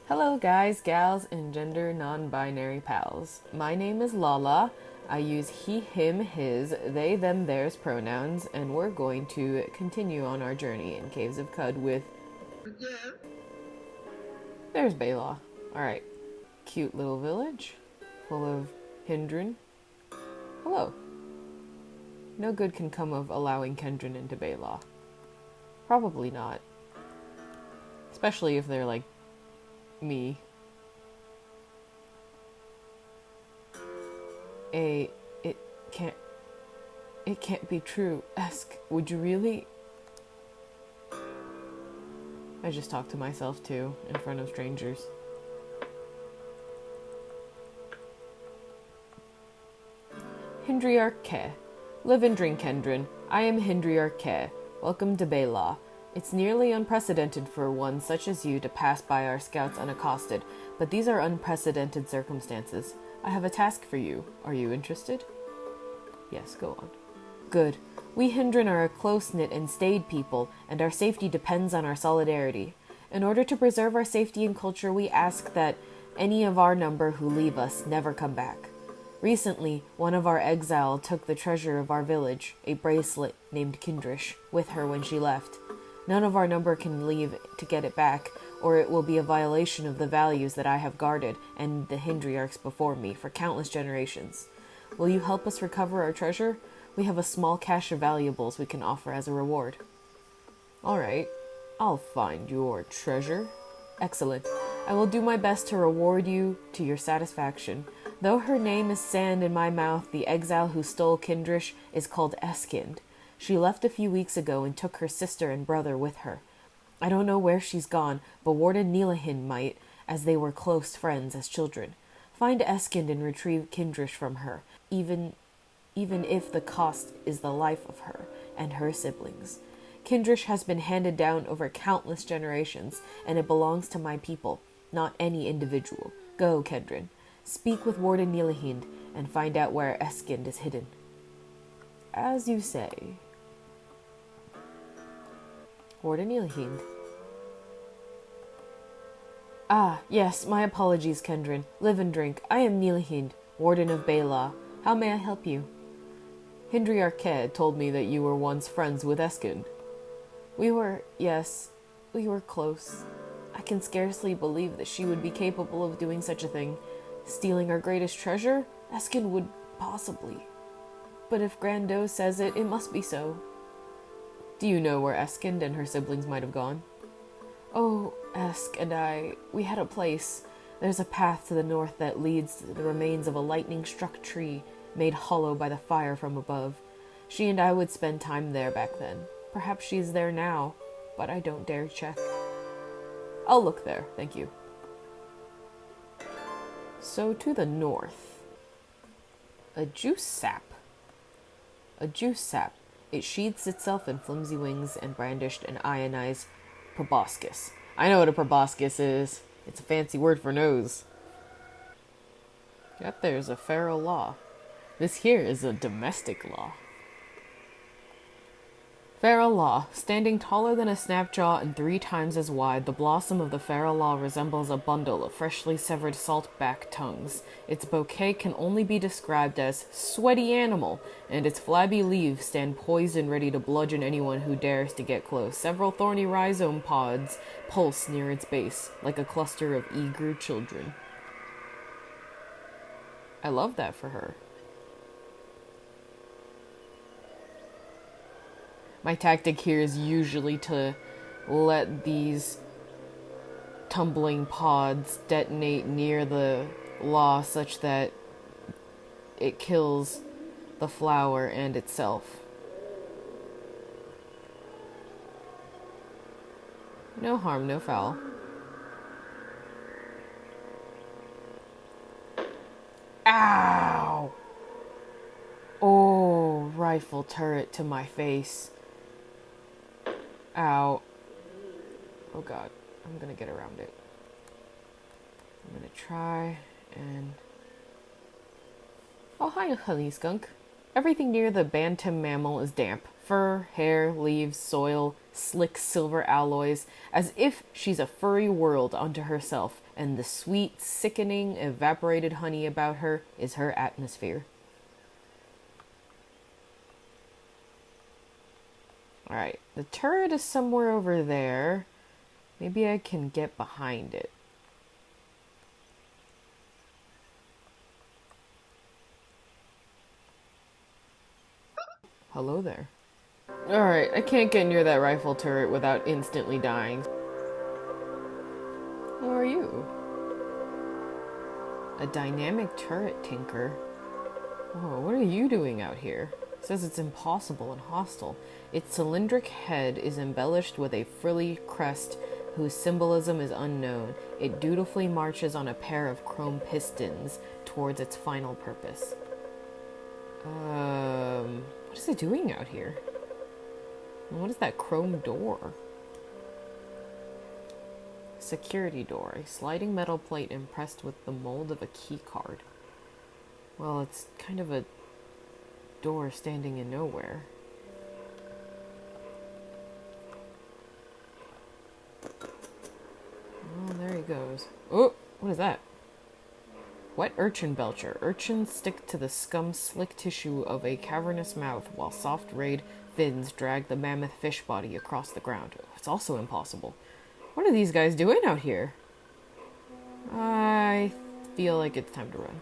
Hello guys, gals, and gender non-binary pals. My name is LaLa. I use he, him, his, they, them, theirs pronouns, and we're going to continue on our journey in Caves of Cud with... There's Bey Lah. Alright. Cute little village, full of Hindran. Hello. No good can come of allowing Kendrin into Bey Lah. Probably not. Especially if they're like me. It can't... It can't be true. Ask, would you really? I just talked to myself too, in front of strangers. Hindriar Ke. Live and drink, Kendrin. I am Hindriar Ke. Welcome to Bey Lah. It's nearly unprecedented for one such as you to pass by our scouts unaccosted, but these are unprecedented circumstances. I have a task for you. Are you interested? Yes, go on. Good. We Hindran are a close-knit and staid people, and our safety depends on our solidarity. In order to preserve our safety and culture, we ask that any of our number who leave us never come back. Recently, one of our exile took the treasure of our village, a bracelet named Kindrish, with her when she left. None of our number can leave to get it back, or it will be a violation of the values that I have guarded and the Hindriarchs before me for countless generations. Will you help us recover our treasure? We have a small cache of valuables we can offer as a reward. Alright, I'll find your treasure. Excellent. I will do my best to reward you to your satisfaction. Though her name is sand in my mouth, the exile who stole Kindrish is called Eskind. She left a few weeks ago and took her sister and brother with her. I don't know where she's gone, but Warden Neelahind might, as they were close friends as children. Find Eskind and retrieve Kindrish from her, even if the cost is the life of her and her siblings. Kindrish has been handed down over countless generations, and it belongs to my people, not any individual. Go, Kendrin. Speak with Warden Neelahind and find out where Eskind is hidden. As you say. Warden Neelahind. Ah, yes, my apologies, Kendrin. Live and drink. I am Neelahind, Warden of Bey Lah. How may I help you? Hindriar Ke told me that you were once friends with Eskind. We were close. I can scarcely believe that she would be capable of doing such a thing. Stealing our greatest treasure? Eskind would possibly. But if Grandot says it, it must be so. Do you know where Eskind and her siblings might have gone? Oh, Esk and I, we had a place. There's a path to the north that leads to the remains of a lightning-struck tree made hollow by the fire from above. She and I would spend time there back then. Perhaps she's there now, but I don't dare check. I'll look there, thank you. So to the north. A juice sap. A juice sap. It sheathes itself in flimsy wings and brandished an ionized proboscis. I know what a proboscis is. It's a fancy word for nose. Yep, there's a feral law. This here is a domestic law. Feral Law. Standing taller than a snapjaw and 3 times as wide, the blossom of the Feral Law resembles a bundle of freshly severed salt-back tongues. Its bouquet can only be described as sweaty animal, and its flabby leaves stand poised and ready to bludgeon anyone who dares to get close. Several thorny rhizome pods pulse near its base, like a cluster of eager children. I love that for her. My tactic here is usually to let these tumbling pods detonate near the law such that it kills the flower and itself. No harm, no foul. Ow! Oh, rifle turret to my face. Ow. Oh god, I'm gonna get around it. I'm gonna try and... Oh, hi, honey skunk. Everything near the bantam mammal is damp. Fur, hair, leaves, soil, slick silver alloys, as if she's a furry world unto herself, and the sweet, sickening, evaporated honey about her is her atmosphere. Alright, the turret is somewhere over there. Maybe I can get behind it. Hello there. Alright, I can't get near that rifle turret without instantly dying. Who are you? A dynamic turret tinker? Oh, what are you doing out here? It says it's impossible and hostile. Its cylindric head is embellished with a frilly crest whose symbolism is unknown. It dutifully marches on a pair of chrome pistons towards its final purpose. What is it doing out here? And what is that chrome door? Security door. A sliding metal plate impressed with the mold of a key card. Well, it's kind of a door standing in nowhere. Oh, there he goes. Oh, what is that? Wet urchin belcher. Urchins stick to the scum-slick tissue of a cavernous mouth, while soft rayed fins drag the mammoth fish body across the ground. It's also impossible. What are these guys doing out here? I feel like it's time to run.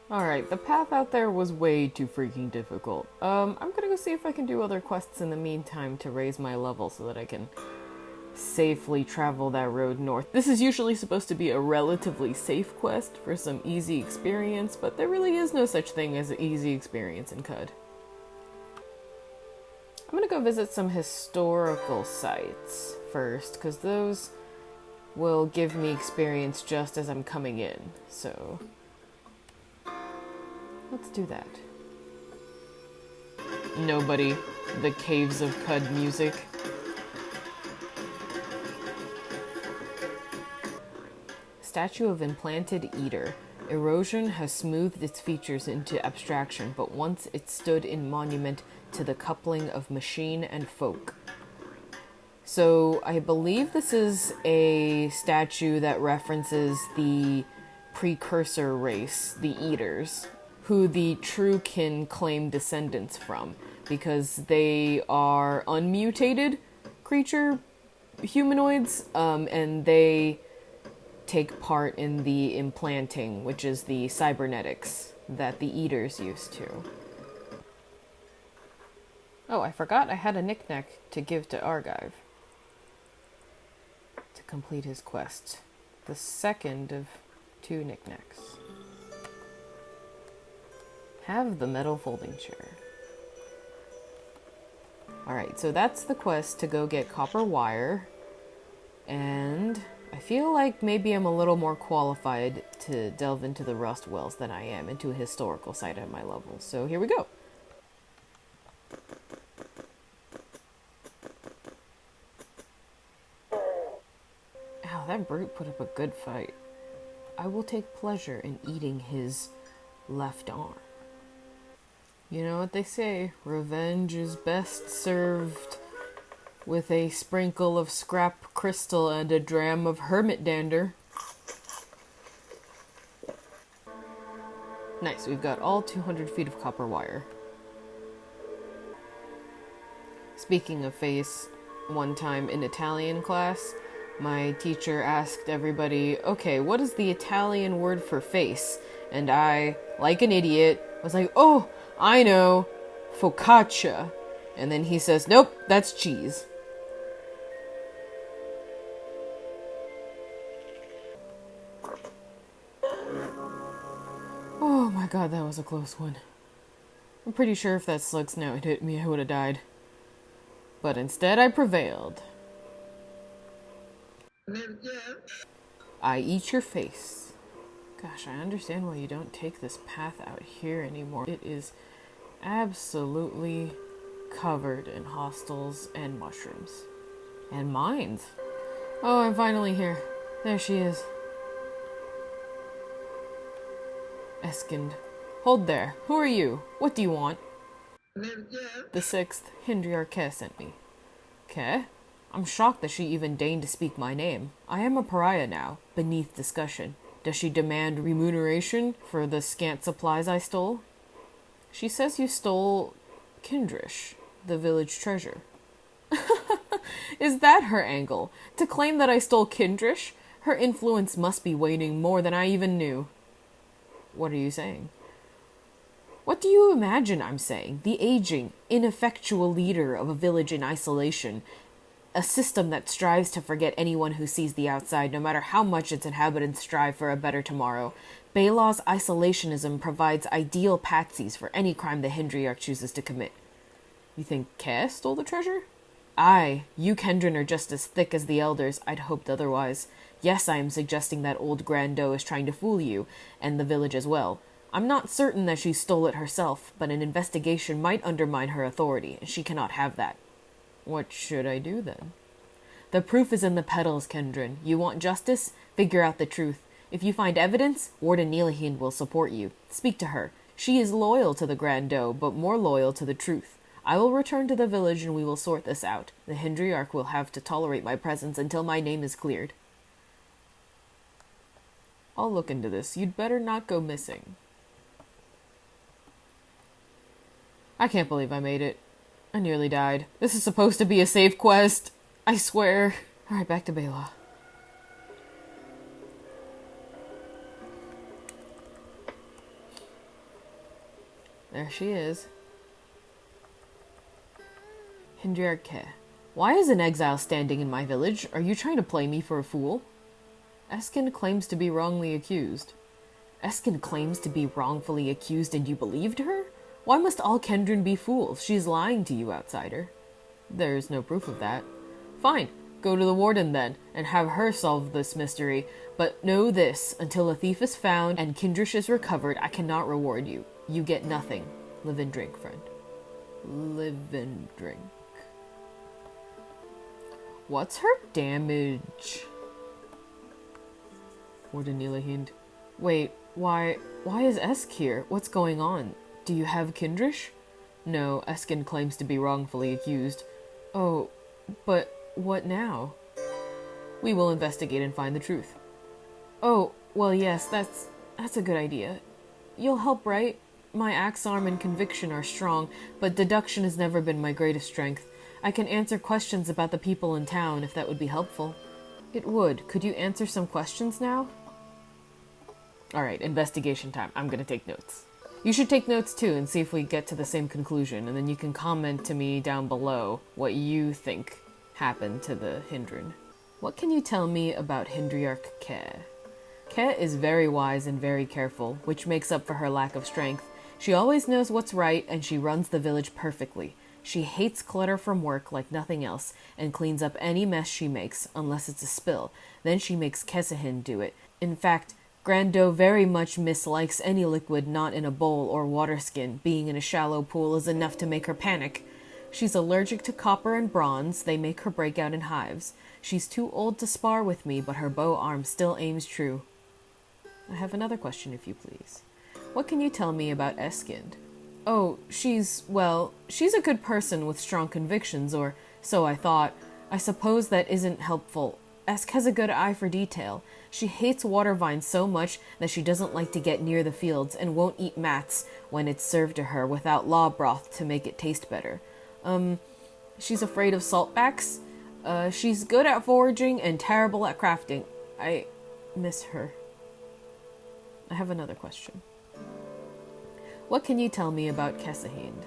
Alright, the path out there was way too freaking difficult. I'm gonna go see if I can do other quests in the meantime to raise my level so that I can safely travel that road north. This is usually supposed to be a relatively safe quest for some easy experience, but there really is no such thing as an easy experience in CUD. I'm gonna go visit some historical sites first, because those will give me experience just as I'm coming in, so let's do that. Nobody. The Caves of CUD music. Statue of Implanted Eater. Erosion has smoothed its features into abstraction, but once it stood in monument to the coupling of machine and folk. So I believe this is a statue that references the precursor race, the Eaters, who the true kin claim descendants from, because they are unmutated creature humanoids, and they take part in the implanting, which is the cybernetics that the Eaters used to. Oh, I forgot I had a knick-knack to give to Argive to complete his quest. The second of 2 knickknacks. Have the metal folding chair. Alright, so that's the quest to go get copper wire, and I feel like maybe I'm a little more qualified to delve into the rust wells than I am into a historical site at my level. So here we go. Ow, that brute put up a good fight. I will take pleasure in eating his left arm. You know what they say, revenge is best served with a sprinkle of scrap crystal and a dram of hermit dander. Nice, we've got all 200 feet of copper wire. Speaking of face, one time in Italian class, my teacher asked everybody, okay, what is the Italian word for face? And I, like an idiot, was like, oh, I know, focaccia. And then he says, nope, that's cheese. Oh my god, that was a close one. I'm pretty sure if that slug snout had hit me, I would have died. But instead I prevailed. I eat your face. Gosh, I understand why you don't take this path out here anymore. It is absolutely covered in hostels and mushrooms. And mines. Oh, I'm finally here. There she is. Eskind. Hold there. Who are you? What do you want? The sixth, Hindriar Keh sent me. Keh? I'm shocked that she even deigned to speak my name. I am a pariah now, beneath discussion. Does she demand remuneration for the scant supplies I stole? She says you stole Kindrish, the village treasure. Is that her angle? To claim that I stole Kindrish? Her influence must be waning more than I even knew. What are you saying? What do you imagine I'm saying? The aging, ineffectual leader of a village in isolation. A system that strives to forget anyone who sees the outside, no matter how much its inhabitants strive for a better tomorrow. Bey Lah's isolationism provides ideal patsies for any crime the Hindriarch chooses to commit. You think Keh stole the treasure? Aye, you Kendrin are just as thick as the elders. I'd hoped otherwise. Yes, I am suggesting that old Grando is trying to fool you, and the village as well. I'm not certain that she stole it herself, but an investigation might undermine her authority, and she cannot have that. What should I do, then? The proof is in the petals, Kendrin. You want justice? Figure out the truth. If you find evidence, Warden Neelahind will support you. Speak to her. She is loyal to the Grando, but more loyal to the truth. I will return to the village and we will sort this out. The Hindriarch will have to tolerate my presence until my name is cleared. I'll look into this. You'd better not go missing. I can't believe I made it. I nearly died. This is supposed to be a safe quest. I swear. Alright, back to Bey Lah. There she is. Hindriarch Keh. Why is an exile standing in my village? Are you trying to play me for a fool? Eskind claims to be wrongly accused. Eskind claims to be wrongfully accused and you believed her? Why must all Kendrin be fools? She's lying to you, outsider. There's no proof of that. Fine, go to the warden then, and have her solve this mystery. But know this, until a thief is found and Kindrish is recovered, I cannot reward you. You get nothing. Live and drink, friend. Live and drink. What's her damage? Warden Neelahind. Wait, why is Esk here? What's going on? Do you have Kindrish? No, Eskind claims to be wrongfully accused. Oh, but what now? We will investigate and find the truth. Oh, well yes, that's a good idea. You'll help, right? My axe arm and conviction are strong, but deduction has never been my greatest strength. I can answer questions about the people in town, if that would be helpful. It would. Could you answer some questions now? Alright, investigation time. I'm gonna take notes. You should take notes too and see if we get to the same conclusion, and then you can comment to me down below what you think happened to the Hindrin. What can you tell me about Hindriarch Keh? Keh is very wise and very careful, which makes up for her lack of strength. She always knows what's right, and she runs the village perfectly. She hates clutter from work like nothing else, and cleans up any mess she makes, unless it's a spill. Then she makes Kesahin do it. In fact, Grando very much mislikes any liquid not in a bowl or water skin. Being in a shallow pool is enough to make her panic. She's allergic to copper and bronze. They make her break out in hives. She's too old to spar with me, but her bow arm still aims true. I have another question, if you please. What can you tell me about Eskind? Oh, she's a good person with strong convictions, or so I thought. I suppose that isn't helpful. Esk has a good eye for detail. She hates water vines so much that she doesn't like to get near the fields and won't eat mats when it's served to her without law broth to make it taste better. She's afraid of saltbacks. She's good at foraging and terrible at crafting. I miss her. I have another question. What can you tell me about Kesahind?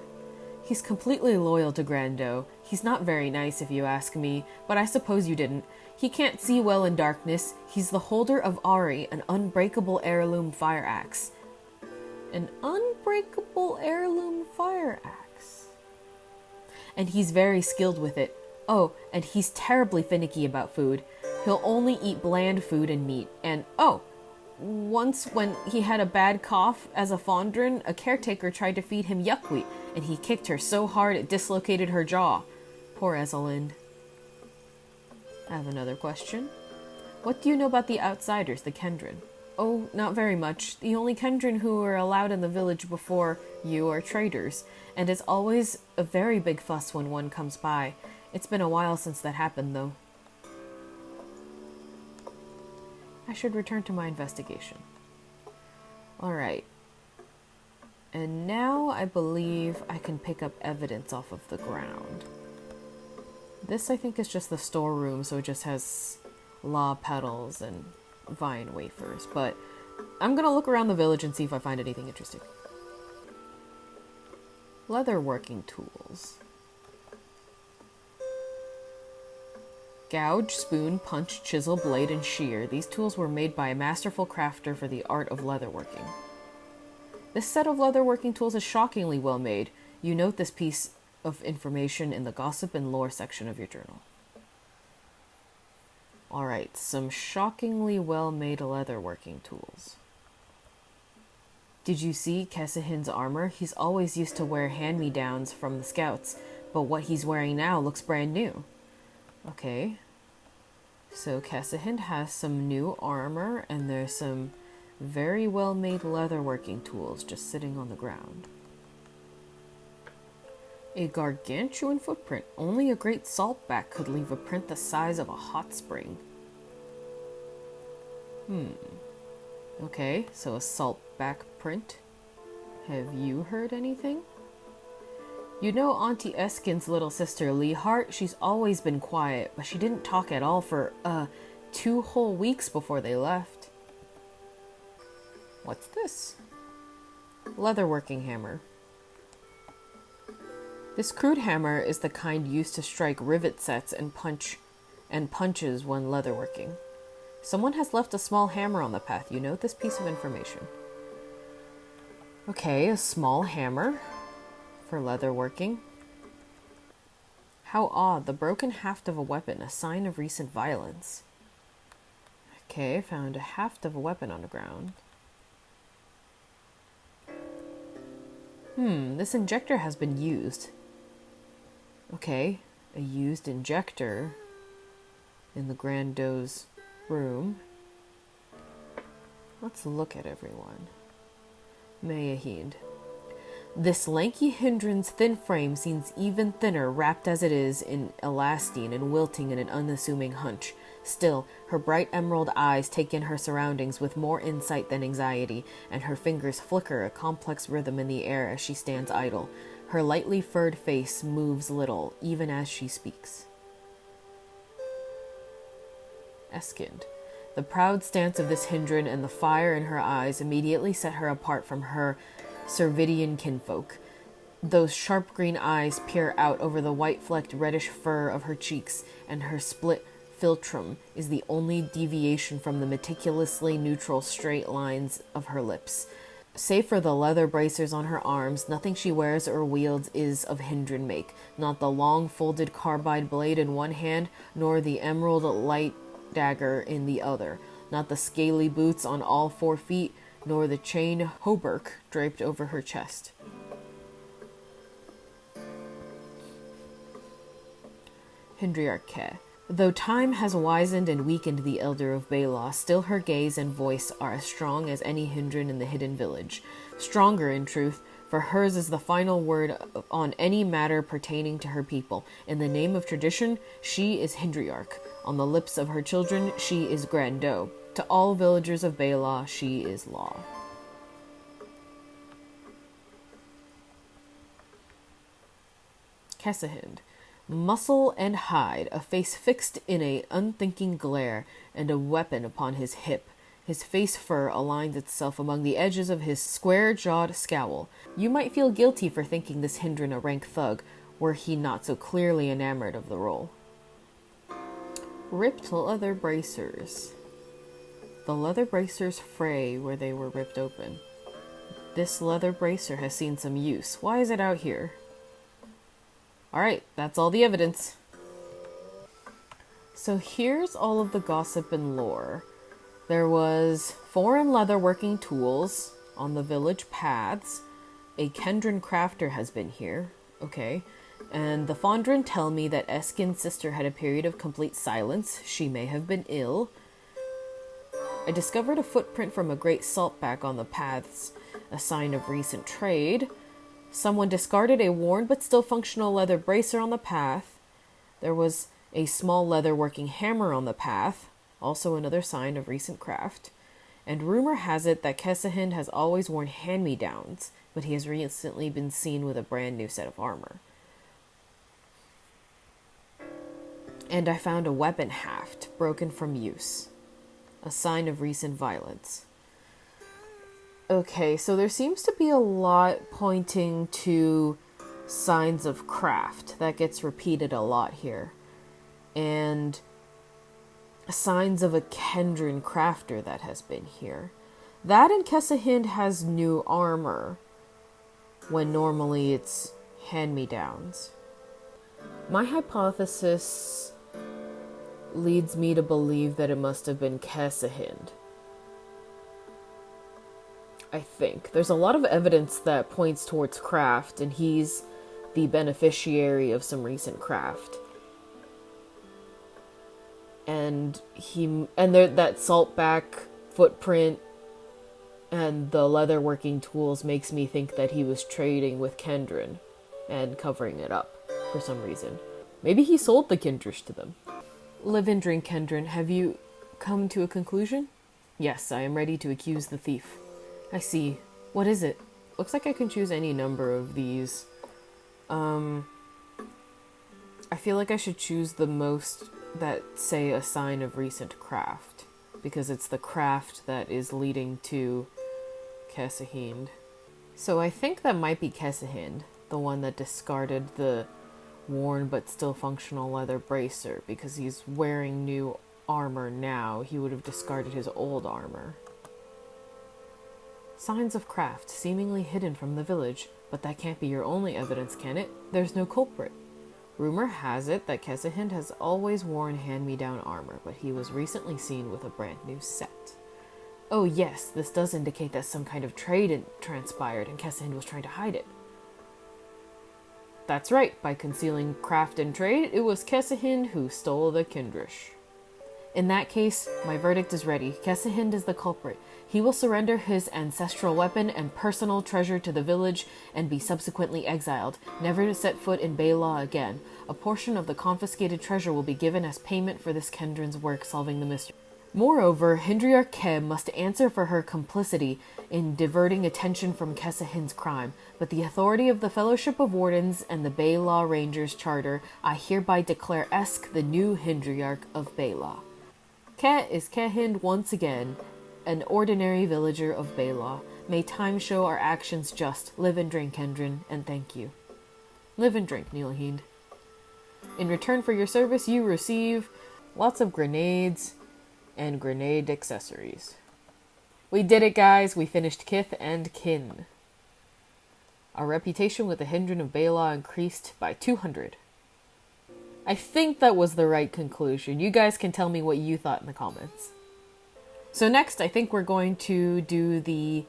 He's completely loyal to Grando. He's not very nice if you ask me, but I suppose you didn't. He can't see well in darkness. He's the holder of Ari, an unbreakable heirloom fire axe. An unbreakable heirloom fire axe. And he's very skilled with it. Oh, and he's terribly finicky about food. He'll only eat bland food and meat. And, once when he had a bad cough as a Fondren, a caretaker tried to feed him yuckweed, and he kicked her so hard it dislocated her jaw. Poor Ezelind. I have another question. What do you know about the outsiders, the Kendrin? Oh, not very much. The only Kendrin who were allowed in the village before you are traders, and it's always a very big fuss when one comes by. It's been a while since that happened, though. I should return to my investigation. Alright. And now I believe I can pick up evidence off of the ground. This, I think, is just the storeroom, so it just has law petals and vine wafers. But I'm gonna look around the village and see if I find anything interesting. Leatherworking tools. Gouge, spoon, punch, chisel, blade, and shear. These tools were made by a masterful crafter for the art of leatherworking. This set of leatherworking tools is shockingly well made. You note this piece of information in the gossip and lore section of your journal. Alright, some shockingly well made leatherworking tools. Did you see Kessahin's armor? He's always used to wear hand-me-downs from the scouts, but what he's wearing now looks brand new. Okay, so Kessahin has some new armor, and there's some very well-made leatherworking tools just sitting on the ground. A gargantuan footprint. Only a great saltback could leave a print the size of a hot spring. Okay, so a saltback print. Have you heard anything? You know Auntie Eskin's little sister, Leahart? She's always been quiet, but she didn't talk at all for, 2 whole weeks before they left. What's this? Leatherworking hammer. This crude hammer is the kind used to strike rivet sets and punches when leatherworking. Someone has left a small hammer on the path. You note this piece of information. Okay, a small hammer for leatherworking. How odd, the broken haft of a weapon, a sign of recent violence. Okay, found a haft of a weapon on the ground. This injector has been used. Okay, a used injector in the Grando's room. Let's look at everyone. Mayahind. This lanky Hindran's thin frame seems even thinner, wrapped as it is in elastine and wilting in an unassuming hunch. Still, her bright emerald eyes take in her surroundings with more insight than anxiety, and her fingers flicker a complex rhythm in the air as she stands idle. Her lightly furred face moves little, even as she speaks. Eskind. The proud stance of this Hindran and the fire in her eyes immediately set her apart from her Cervidian kinfolk. Those sharp green eyes peer out over the white-flecked reddish fur of her cheeks, and her split philtrum is the only deviation from the meticulously neutral straight lines of her lips. Save for the leather bracers on her arms, nothing she wears or wields is of Hindran make, not the long folded carbide blade in one hand, nor the emerald light dagger in the other, not the scaly boots on all 4 feet, nor the chain hauberk draped over her chest. Hindriarch Keh. Though time has wizened and weakened the elder of Bey Lah, still her gaze and voice are as strong as any Hindran in the hidden village. Stronger, in truth, for hers is the final word on any matter pertaining to her people. In the name of tradition, she is Hindriarch. On the lips of her children, she is Grando. To all villagers of Bey Lah, she is law. Kessahind. Muscle and hide, a face fixed in a unthinking glare, and a weapon upon his hip. His face fur aligns itself among the edges of his square-jawed scowl. You might feel guilty for thinking this Hindran a rank thug, were he not so clearly enamored of the role. Ripped leather bracers. The leather bracers fray where they were ripped open. This leather bracer has seen some use. Why is it out here? Alright, that's all the evidence. So here's all of the gossip and lore. There was foreign leatherworking tools on the village paths. A Kendran crafter has been here. Okay. And the Fondren tell me that Eskin's sister had a period of complete silence. She may have been ill. I discovered a footprint from a great saltback on the paths, a sign of recent trade. Someone discarded a worn but still functional leather bracer on the path. There was a small leather working hammer on the path, also another sign of recent craft. And rumor has it that Kesahind has always worn hand-me-downs, but he has recently been seen with a brand new set of armor. And I found a weapon haft, broken from use. A sign of recent violence. Okay, so there seems to be a lot pointing to signs of craft. That gets repeated a lot here. And signs of a Kendran crafter that has been here. That and Kesahind has new armor, when normally it's hand-me-downs. My hypothesis leads me to believe that it must have been Kesahind. I think. There's a lot of evidence that points towards craft, and he's the beneficiary of some recent craft. And that saltback footprint and the leather working tools makes me think that he was trading with Kendran and covering it up for some reason. Maybe he sold the Kindrish to them. Live and drink, Kendran. Have you come to a conclusion? Yes, I am ready to accuse the thief. I see. What is it? Looks like I can choose any number of these. I feel like I should choose the most that say a sign of recent craft, because it's the craft that is leading to Kesahind. So I think that might be Kesahind, the one that discarded the worn but still functional leather bracer, because he's wearing new armor now. He would have discarded his old armor. Signs of craft seemingly hidden from the village, but that can't be your only evidence, can it? There's no culprit. Rumor has it that Kesahind has always worn hand-me-down armor, but he was recently seen with a brand new set. Oh yes, this does indicate that some kind of trade transpired and Kesahind was trying to hide it. That's right, by concealing craft and trade, it was Kesahind who stole the Kindrish. In that case, my verdict is ready. Kesahind is the culprit. He will surrender his ancestral weapon and personal treasure to the village and be subsequently exiled, never to set foot in Bey Lah again. A portion of the confiscated treasure will be given as payment for this Kendran's work solving the mystery. Moreover, Hindriar Ke must answer for her complicity in diverting attention from Kesahind's crime, but the authority of the Fellowship of Wardens and the Bey Lah Rangers Charter, I hereby declare Esk the new Hindriarch of Bey Lah. Ke is Kehind once again, an ordinary villager of Bey Lah. May time show our actions just. Live and drink, Kendran, and thank you. Live and drink, Nilhind. In return for your service, you receive lots of grenades and grenade accessories. We did it, guys. We finished Kith and Kin. Our reputation with the Hindran of Bey Lah increased by 200. I think that was the right conclusion. You guys can tell me what you thought in the comments. So next, I think we're going to do the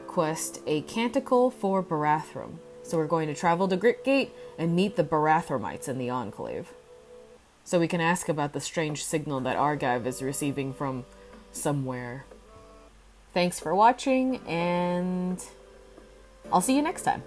quest, A Canticle for Barathrum. So we're going to travel to Gritgate and meet the Barathrumites in the Enclave. So we can ask about the strange signal that Argive is receiving from somewhere. Thanks for watching, and I'll see you next time.